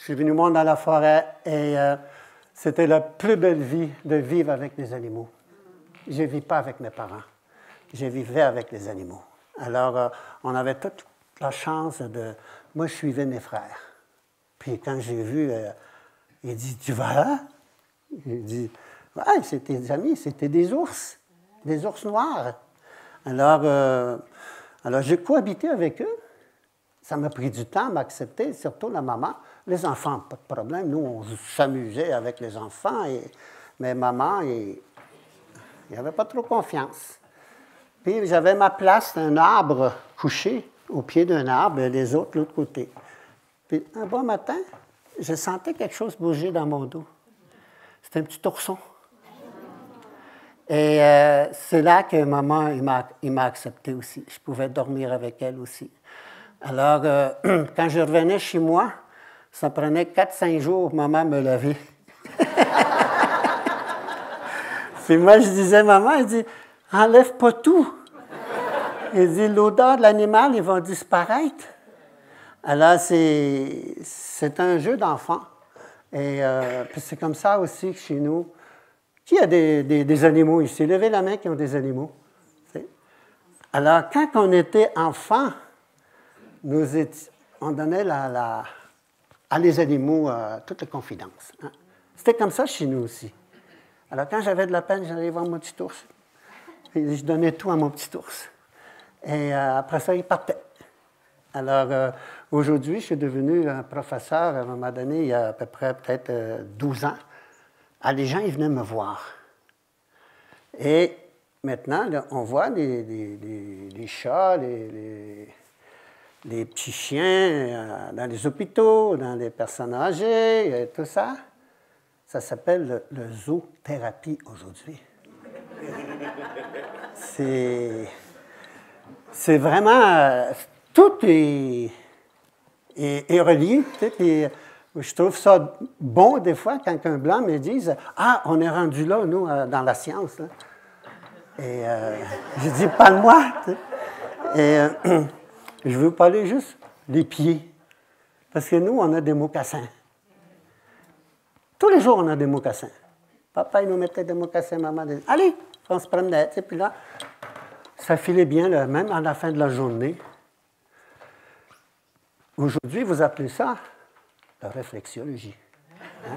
Je suis venu moi dans la forêt et c'était la plus belle vie de vivre avec les animaux. Je ne vis pas avec mes parents. Je vivais avec les animaux. Alors, on avait toute la chance de... Moi, je suivais mes frères. Puis quand j'ai vu, il dit, tu vas là? Il dit, ouais, c'était des amis, c'était des ours noirs. Alors j'ai cohabité avec eux. Ça m'a pris du temps à m'accepter, surtout la maman. Les enfants, pas de problème. Nous, on s'amusait avec les enfants. Mais maman, il n'avait pas trop confiance. Puis j'avais ma place, un arbre couché au pied d'un arbre et les autres de l'autre côté. Puis un bon matin, je sentais quelque chose bouger dans mon dos. C'était un petit ourson. Et c'est là que maman, il m'a accepté aussi. Je pouvais dormir avec elle aussi. Alors, quand je revenais chez moi, ça prenait 4-5 jours, maman me lavait. Puis moi, je disais, maman, elle dit, enlève pas tout. Elle dit, l'odeur de l'animal, il va disparaître. Alors, c'est un jeu d'enfant. Et puis c'est comme ça aussi que chez nous. Qui a des animaux ici? Levez la main qui ont des animaux. T'sais. Alors, quand on était enfant, on donnait à les animaux toutes les confidences. Hein? C'était comme ça chez nous aussi. Alors, quand j'avais de la peine, j'allais voir mon petit ours. Puis je donnais tout à mon petit ours. Et après ça, il partait. Alors, aujourd'hui, je suis devenu un professeur, à un moment donné, il y a à peu près peut-être 12 ans. Ah, les gens, ils venaient me voir. Et maintenant, là, on voit les chats, les petits chiens dans les hôpitaux, dans les personnes âgées, et tout ça. Ça s'appelle le zoothérapie aujourd'hui. C'est vraiment... tout est relié. Tu sais, puis, je trouve ça bon des fois quand un blanc me dise « Ah, on est rendu là, nous, dans la science. » Et je dis « Parle-moi. » Et je veux parler juste des pieds. Parce que nous, on a des mocassins. Tous les jours, on a des mocassins. Papa, il nous mettait des mocassins, maman disait « Allez, on se promenait. » Tu sais, puis là, ça filait bien, là, même à la fin de la journée. Aujourd'hui, vous appelez ça la réflexologie. Hein?